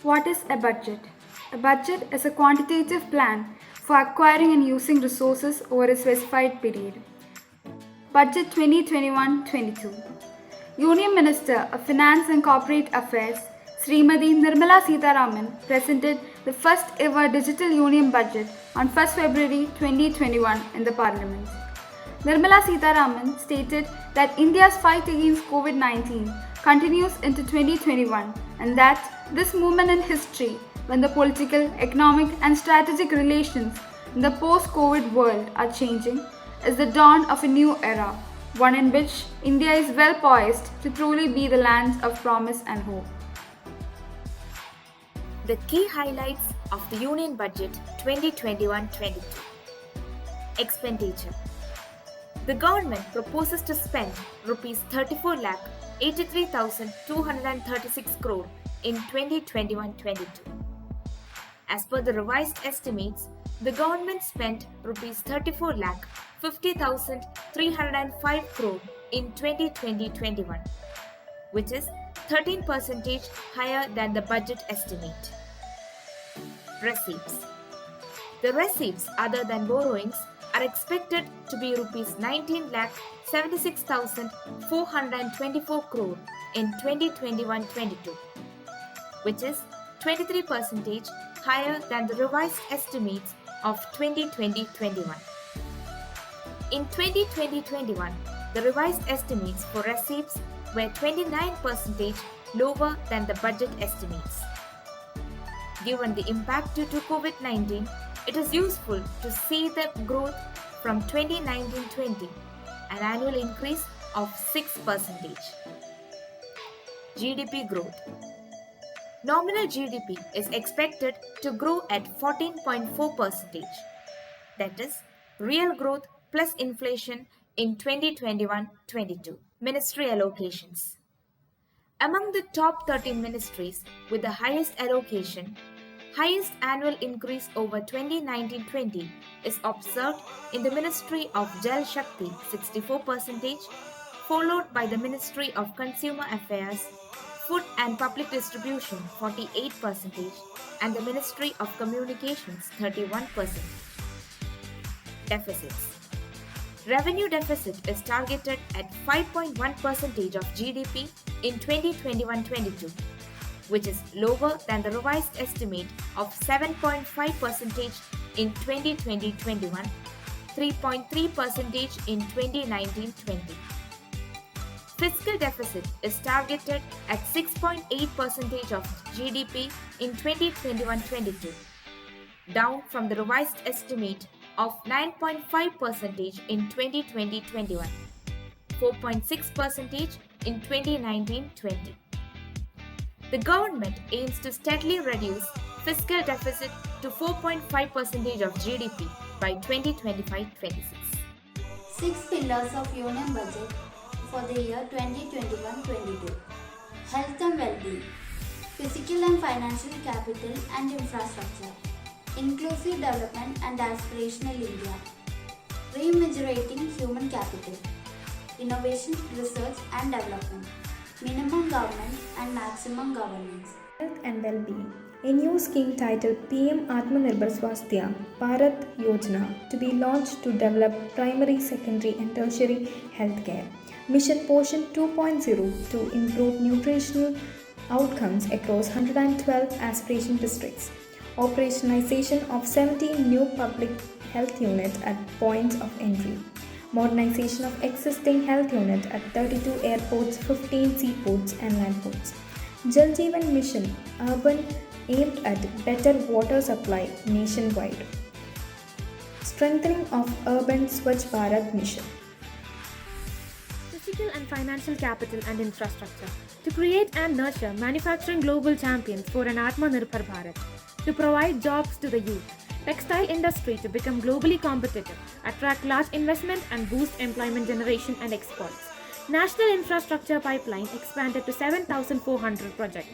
What is a budget? A budget is a quantitative plan for acquiring and using resources over a specified period. Budget 2021-22. Union Minister of Finance and Corporate Affairs Srimati Nirmala Sitharaman presented the first ever digital union budget on 1st February 2021 in the Parliament. Nirmala Sitharaman stated that India's fight against COVID-19 continues into 2021 and that this moment in history, when the political, economic, and strategic relations in the post-COVID world are changing, is the dawn of a new era, one in which India is well poised to truly be the land of promise and hope. The key highlights of the Union Budget 2021-22. Expenditure. The government proposes to spend Rs 34,83,236 crore in 2021-22. As per the revised estimates, the government spent Rs 34,50,305 crore in 2020-21, which is 13% higher than the budget estimate. Receipts. The receipts other than borrowings are expected to be Rs 19,76,424 crore in 2021-22, which is 23% higher than the revised estimates of 2020-21. In 2020-21, the revised estimates for receipts were 29% lower than the budget estimates. Given the impact due to COVID-19, it is useful to see the growth from 2019-20, an annual increase of 6%. GDP growth. Nominal GDP is expected to grow at 14.4%. That is, real growth plus inflation in 2021-22. Ministry allocations. Among the top 13 ministries with the highest allocation, highest annual increase over 2019-20 is observed in the Ministry of Jal Shakti 64%, followed by the Ministry of Consumer Affairs, Food and Public Distribution 48%, and the Ministry of Communications 31%. Deficits. Revenue deficit is targeted at 5.1% of GDP in 2021-22, which is lower than the revised estimate of 7.5% in 2020-21, 3.3% in 2019-20. Fiscal deficit is targeted at 6.8% of GDP in 2021-22, down from the revised estimate of 9.5% in 2020-21, 4.6% in 2019-20. The government aims to steadily reduce fiscal deficit to 4.5% of GDP by 2025-26. 6 pillars of Union Budget for the year 2021-22. Health and well-being, physical and financial capital and infrastructure, inclusive development and aspirational India, reinvigorating human capital, innovation, research and development, minimum government and maximum governance. Health and well-being. A new scheme titled PM Atmanirbhar Swasthya Bharat Yojana to be launched to develop primary, secondary and tertiary healthcare. Mission Poshan 2.0 to improve nutritional outcomes across 112 aspiration districts. Operationalization of 17 new public health units at points of entry. Modernization of existing health units at 32 airports, 15 seaports and land ports. Jal Jeevan Mission, urban aimed at better water supply nationwide. Strengthening of urban Swachh Bharat Mission. Physical and financial capital and infrastructure to create and nurture manufacturing global champions for an Atmanirbhar Bharat, to provide jobs to the youth, textile industry to become globally competitive, attract large investment and boost employment generation and exports. National Infrastructure Pipeline expanded to 7,400 project.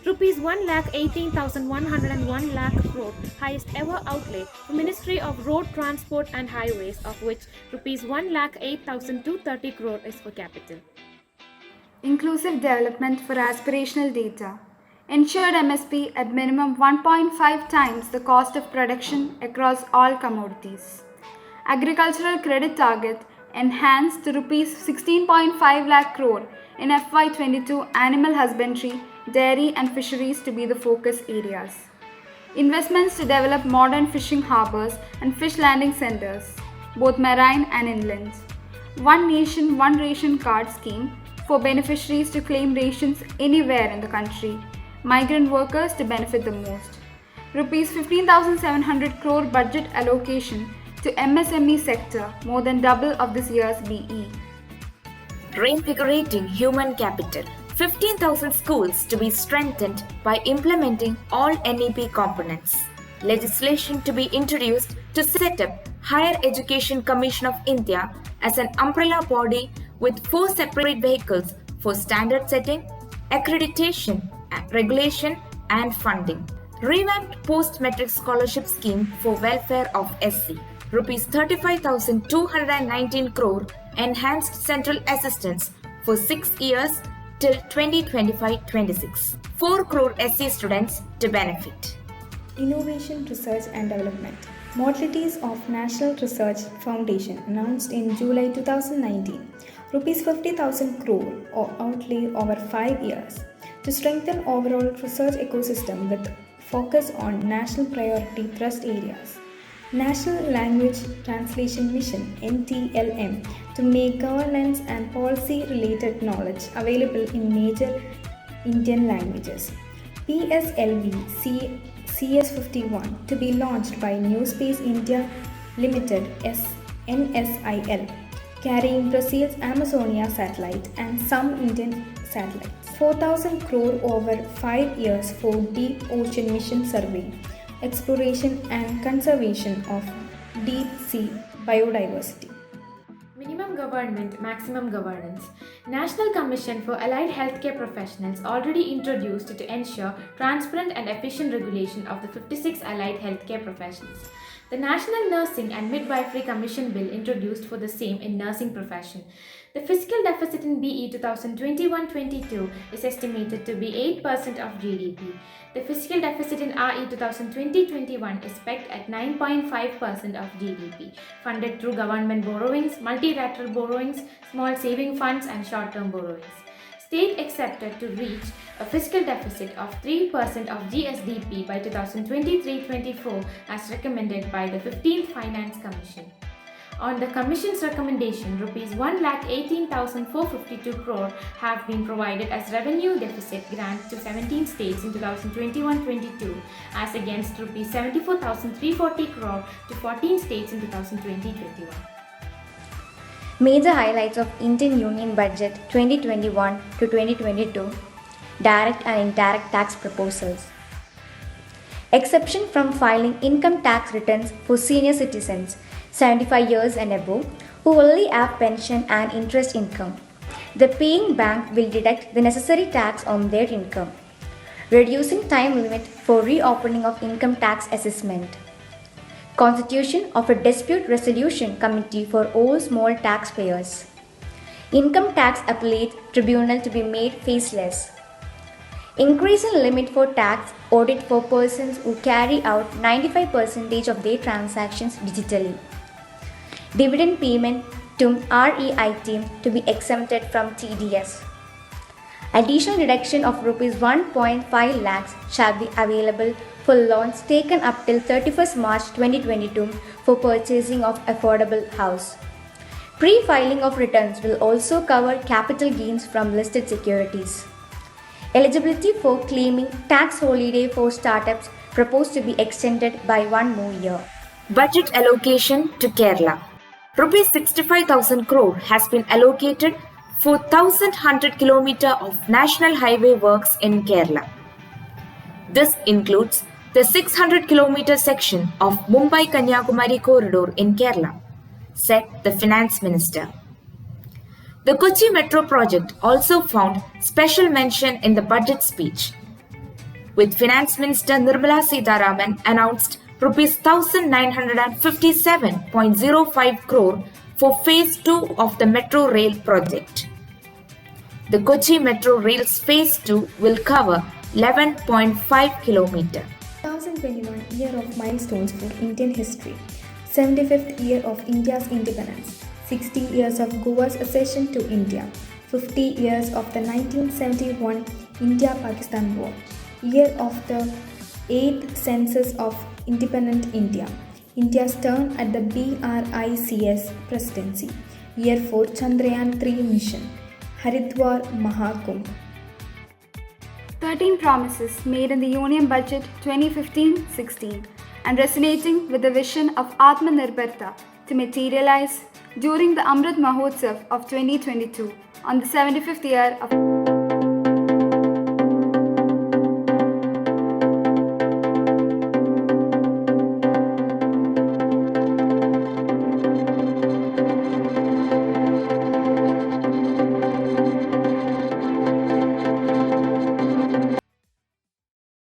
Rupees 1,18,101 lakh crore, highest ever outlay for Ministry of Road Transport and Highways, of which Rupees 1,08,230 crore is for capital. Inclusive development for aspirational data. ensured MSP at minimum 1.5 times the cost of production across all commodities. Agricultural credit target enhanced to Rs 16.5 lakh crore in FY22. Animal husbandry, dairy and fisheries to be the focus areas. Investments to develop modern fishing harbours and fish landing centres, both marine and inland. One Nation, One Ration card scheme for beneficiaries to claim rations anywhere in the country. Migrant workers to benefit the most. Rupees 15,700 crore budget allocation to MSME sector, more than double of this year's BE. Reinvigorating human capital. 15,000 schools to be strengthened by implementing all NEP components. Legislation to be introduced to set up Higher Education Commission of India as an umbrella body with 4 separate vehicles for standard setting, accreditation, regulation and funding. Revamped post-metric scholarship scheme for welfare of SC. Rupees 35,219 crore enhanced central assistance for 6 years till 2025-26. 4 crore SC students to benefit. Innovation, Research and Development. Modalities of National Research Foundation announced in July 2019. Rupees 50,000 crore or outlay over 5 years to strengthen overall research ecosystem with focus on national priority thrust areas. National Language Translation Mission (NTLM) to make governance and policy related knowledge available in major Indian languages. PSLV CS51 to be launched by New Space India Limited NSIL, carrying Brazil's Amazonia satellite and some Indian satellites. 4,000 crore over 5 years for Deep Ocean Mission Survey, exploration and conservation of deep sea biodiversity. Minimum government, maximum governance. National Commission for Allied Healthcare Professionals already introduced to ensure transparent and efficient regulation of the 56 allied healthcare professions. The National Nursing and Midwifery Commission Bill introduced for the same in nursing profession. The fiscal deficit in BE 2021-22 is estimated to be 8% of GDP. The fiscal deficit in RE 2020-21 is pegged at 9.5% of GDP, funded through government borrowings, multilateral borrowings, small saving funds and short-term borrowings. State accepted to reach a fiscal deficit of 3% of GSDP by 2023-24 as recommended by the 15th Finance Commission. On the Commission's recommendation, Rs 1,18,452 crore have been provided as revenue deficit grant to 17 states in 2021-22 as against Rs 74,340 crore to 14 states in 2020-21. Major highlights of Indian Union Budget 2021 to 2022. Direct and indirect tax proposals. Exception from filing income tax returns for senior citizens 75 years and above who only have pension and interest income. The paying bank will deduct the necessary tax on their income. Reducing time limit for reopening of income tax assessment. Constitution of a dispute resolution committee for all small taxpayers. Income tax appellate tribunal to be made faceless. Increase in limit for tax audit for persons who carry out 95% of their transactions digitally. Dividend payment to REIT to be exempted from TDS. Additional deduction of Rs 1.5 lakhs shall be available for loans taken up till 31st March 2022 for purchasing of affordable house. Pre-filing of returns will also cover capital gains from listed securities. Eligibility for claiming tax holiday for startups proposed to be extended by 1 more year. Budget allocation to Kerala. Rupees 65,000 crore has been allocated for 1,100 km of national highway works in Kerala. This includes the 600 km section of Mumbai-Kanyakumari corridor in Kerala, said the Finance Minister. The Kochi Metro project also found special mention in the budget speech, with Finance Minister Nirmala Sitharaman announced Rs 1,957.05 crore for Phase 2 of the Metro Rail project. The Kochi Metro Rail's Phase 2 will cover 11.5 kilometer. 2021 year of milestones for Indian history. 75th year of India's independence. 60 years of Goa's accession to India. 50 years of the 1971 India-Pakistan War. Year of the 8th census of independent India. India's turn at the BRICS presidency. Year for Chandrayaan 3 mission. Haridwar Mahakumbh. 13 promises made in the Union Budget 2015-16 and resonating with the vision of Atmanirbharta to materialize during the Amrit Mahotsav of 2022 on the 75th year of